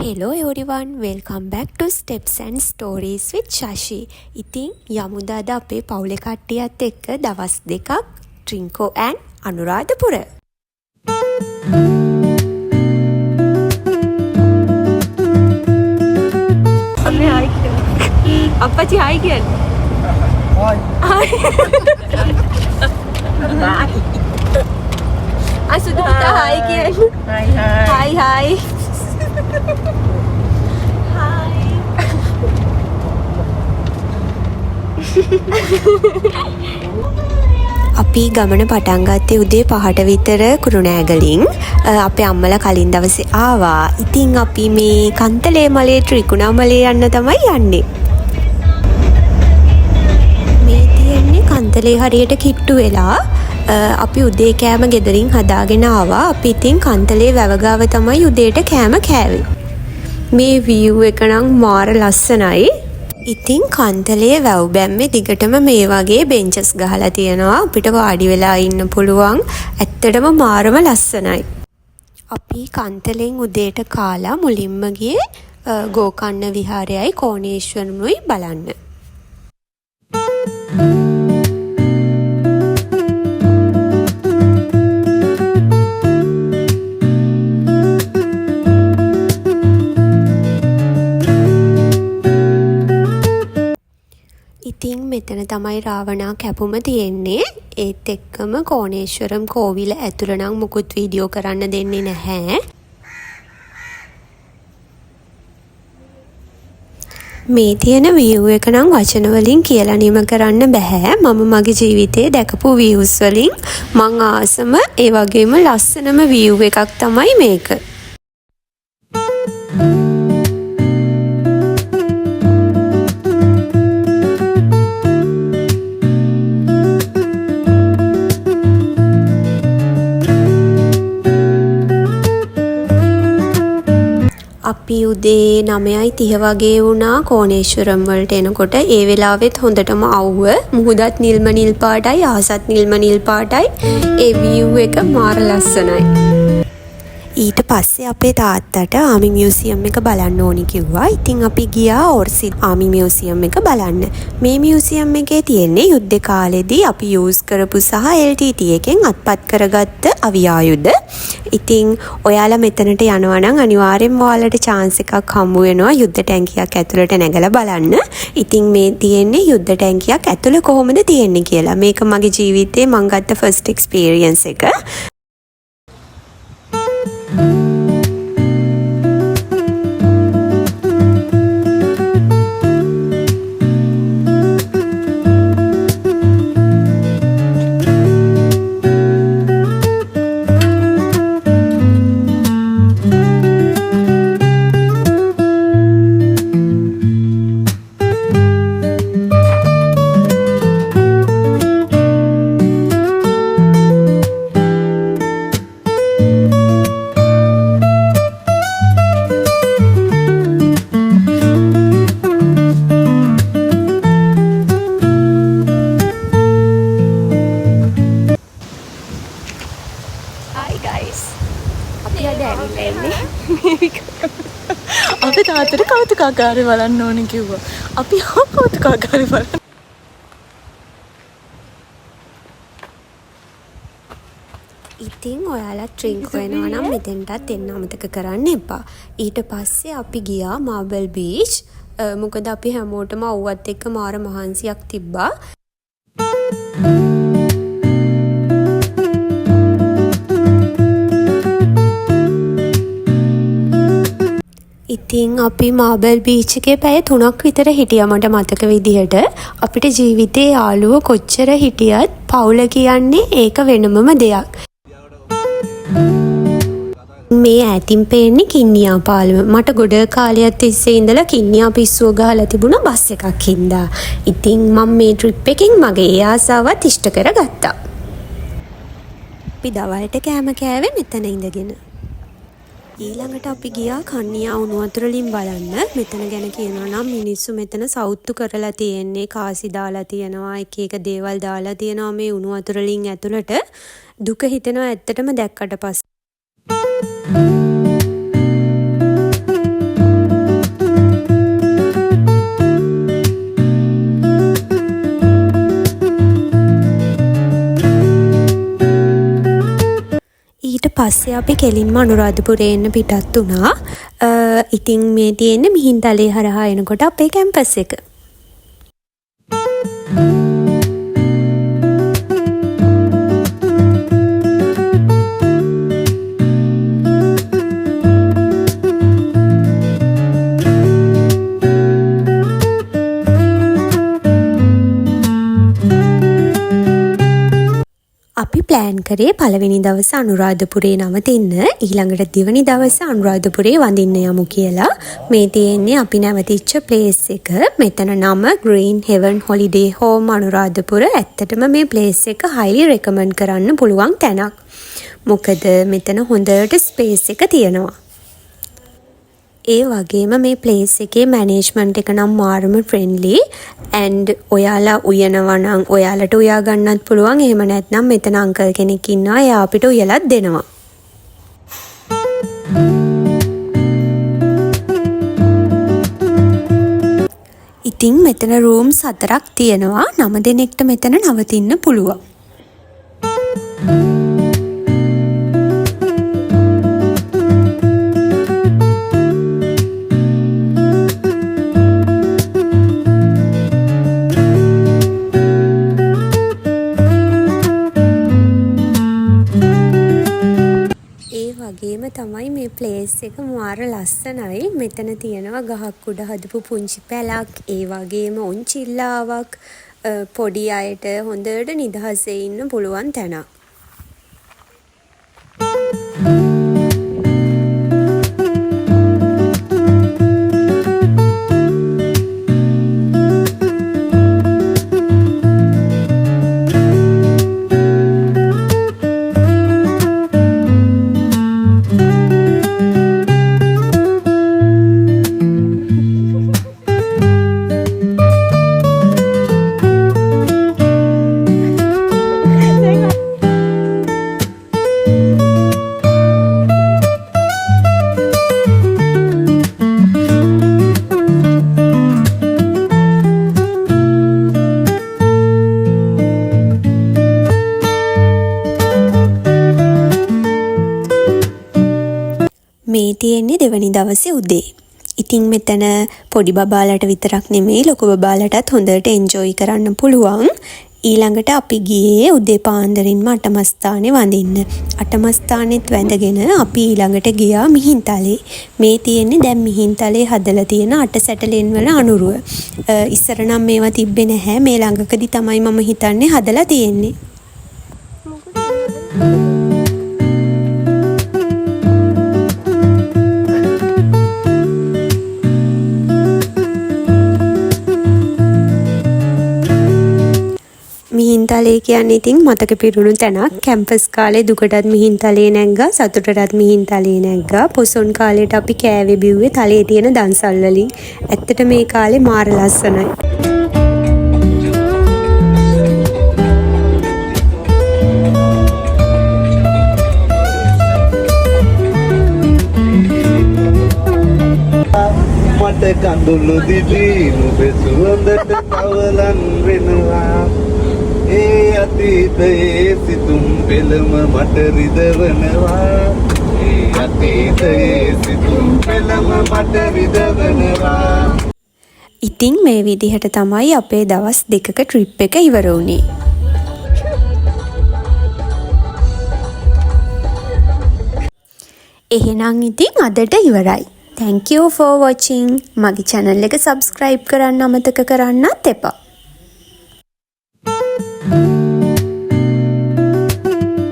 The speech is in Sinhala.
Hello everyone, welcome back to Steps and Stories with Shashi. ඉතින් යමුද අද අපේ පවුලේ කට්ටියත් එක්ක දවස් දෙකක් ට්‍රින්කෝ and අනුරාධපුර. අපි හායි කියන්නේ. අප්පච්චි හායි කියන්නේ. හායි. හායි. අසුදු පුතා හායි කියන්නේ. Hi hi. Hi hi. අපි ගමන පටන් ගත්තේ උදේ 5ට විතර කුරුණෑගලින්. අපේ අම්මලා කලින් දවසේ ආවා. ඉතින් අපි මේ කන්තලේ මලේ ත්‍රිකුණාමලේ යන්න තමයි යන්නේ. මේ තියෙන්නේ කන්තලේ හරියට කිට්ටු වෙලා. අපි උදේ කෑම ගෙදරින් හදාගෙන ආවා. අපි ඉතින් කන්තලේ වැව ගාව තමයි උදේට කෑම කෑවේ. මේ view එක නම් මාර ලස්සනයි. ඉතින් කන්තලේ වැව් බැම්මේ දිගටම මේ වගේ බෙන්චස් ගහලා තියෙනවා. අපිට වාඩි වෙලා ඉන්න පුළුවන්. ඇත්තටම මාරම ලස්සනයි. අපි කන්තලෙන් උදේට කාලා මුලින්ම ගියේ ගෝකර්ණ විහාරයයි කෝණේශ්වරමුයි බලන්න. ඉතින් මෙතන තමයි රාවණා කැපුම තියෙන්නේ. ඒත් එක්කම කෝණේශ්වරම් කෝවිල ඇතුළ නම් මුකුත් වීඩියෝ කරන්න දෙන්නේ නැහැ. මේ තියෙන view එක නම් වචන වලින් කියලා නිම කරන්න බෑ. මම මගේ ජීවිතේ දැකපු views වලින් මං ආසම ඒ වගේම ලස්සනම view එකක් තමයි මේක. අපි උදේ 9:30 වගේ වුණා කෝණේශ්වරම් වලට එනකොට. ඒ වෙලාවෙත් හොඳටම අවුව. මුහුදත් නිල්ම නිල් පාටයි, ආසත් නිල්ම නිල් පාටයි. ඒ view එක මාර ලස්සනයි. ඊට පස්සේ අපේ තාත්තට ආමි මියුසියම් එක බලන්න ඕනි කිව්වා. ඉතින් අපි ගියා ඕර්සිඩ් ආමි මියුසියම් එක බලන්න. මේ මියුසියම් එකේ තියෙන්නේ යුද්ධ කාලෙදී අපි යූස් කරපු සහ LTT එකෙන් අත්පත් කරගත්ත අවියායුධ. ඉතින් ඔයාලා මෙතනට යනවා නම් අනිවාර්යෙන්ම ඔයාලට chance එකක් හම්බ වෙනවා යුද්ධ ටැංකියක් ඇතුළට නැගලා බලන්න. ඉතින් මේ තියෙන්නේ යුද්ධ ටැංකියක් ඇතුළේ කොහොමද තියෙන්නේ කියලා. මේක මගේ ජීවිතේ මම ගත්ත first experience එක. අපි තාත්තට කෞතුකාගාරය බලන්න ඕන කිව්වා. අපි කෞතුකාගාරය බලන්න. ඉතින් ඔයාලා ට්‍රින්කෝ එනවා නම් මෙතෙන්ටත් එන්න අමතක කරන්න එපා. ඊට පස්සේ අපි ගියා මාබල් බීච්. මොකද අපි හැමෝටම අවුවත් එක්ක මාර මහන්සියක් තිබ්බා. ඉතින් අපි මාබල් බීච් එකේ පැය 3ක් විතර හිටියා මට මතක විදිහට. අපිට ජීවිතේ යාළුවෝ කොච්චර හිටියත් පවුල කියන්නේ ඒක වෙනමම දෙයක්. මේ ඈතින් පේන්නේ කින්නියා පාලම. මට ගොඩ කාලයක් තිස්සේ ඉඳලා කින්නියා පිස්සුව ගහලා තිබුණා බස් එකක් හින්දා. ඉතින් මම මේ ට්‍රිප් එකෙන් මගේ ඒ ආසාවත් ඉෂ්ට කරගත්තා. අපි දවල්ට කෑම කෑවේ මෙතන ඉඳගෙන. ඊළඟට අපි ගියා කන්නියා උණු වතුර වලින් බලන්න. මෙතන ගැන කියනවා නම් මිනිස්සු මෙතන සවුත්තු කරලා තියෙන්නේ, කාසි දාලා තියෙනවා, එක එක දේවල් දාලා තියෙනවා මේ උණු වතුර වලින් ඇතුළට. දුක හිතෙනවා ඇත්තටම දැක්කට පස්සේ. අපි කෙලින්ම අනුරාධපුරේ එන්න පිටත් වුණා. ඉතින් මේ තියෙන්නේ මිහින්තලේ හරහා එනකොට අපේ කැම්පස් එක. අපි ප්ලෑන් කරේ පළවෙනි දවස අනුරාධපුරේ නවතින්න, ඊළඟට දෙවනි දවස අනුරාධපුරේ වඳින්න යමු කියලා. මේ තියෙන්නේ අපි නැවතිච්ච ප්ලේස් එක. මෙතන නම Green Heaven Holiday Home Anuradhapura. ඇත්තටම මේ ප්ලේස් එක highly recommend කරන්න පුළුවන් තැනක්. මොකද මෙතන හොඳට ස්පේස් එක තියෙනවා. ඒ වගේම මේ ප්ලේස් එකේ මැනේජ්මන්ට් එක නම් මාරම ෆ්‍රෙන්ඩ්ලි and ඔයාලා උයනවා නම් ඔයාලට උයා ගන්නත් පුළුවන්. එහෙම නැත්නම් මෙතන අංකල් කෙනෙක් ඉන්නවා, එයා අපිට උයලත් දෙනවා. ඉතින් මෙතන රූම්ස් 4ක් තියෙනවා. 9 දෙනෙක්ට මෙතන නවතින්න පුළුවන්. වගේම තමයි මේ ප්ලේස් එක මාර ලස්සනයි. මෙතන තියෙනවා ගහක් උඩ හදපු පුංචි පැලක්, ඒ වගේම උන්චිල්ලාවක්. පොඩි අයට හොඳට නිදහසේ ඉන්න පුළුවන් තැනක්. මේ තියෙන්නේ දෙවනි දවසේ උදේ. ඉතින් මෙතන පොඩි බබාලට විතරක් නෙමෙයි ලොකු බබාලටත් හොඳට එන්ජොයි කරන්න පුළුවන්. ඊළඟට අපි ගියේ උදේ පාන්දරින්ම අටමස්ථානේ වඳින්න. අටමස්ථානෙත් වැඳගෙන අපි ඊළඟට ගියා මිහින්තලේ. මේ තියෙන්නේ දැන් මිහින්තලේ හදලා තියෙන අට සැටලෙන් වල අනුරුව. ඉස්සර නම් මේවා තිබ්බේ නැහැ. මේ ළඟකදී තමයි මම හිතන්නේ හදලා තියෙන්නේ. මිහින්තලේ කියන්නේ ඉතින් මතක පිරුණු තැනක්. කැම්පස් කාලේ දුකටත් මිහින්තලේ නැග්ගා, සතුටටත් මිහින්තලේ නැග්ගා. පොසොන් කාලේට අපි කෑවේ බිව්වේ තලේ තියෙන දන්සල් වලින්. ඇත්තට මේ කාලේ මාර ලස්සනයි. මට කඳුළු දිදී නුඹේ සුවඳට තවලන් වෙනවා. ඒ අතීතයේ සිතුම් පෙළම මට රිදවනවා. ඒ අතීතයේ සිතුම් පෙළම මට රිදවනවා. ඉතින් මේ විදිහට තමයි අපේ දවස් 2ක ට්‍රිප් එක ඉවර වුණේ. එහෙනම් ඉතින් අදට ඉවරයි. Thank you for watching. මගේ channel එක subscribe කරන්න අමතක කරන්නත් එපා.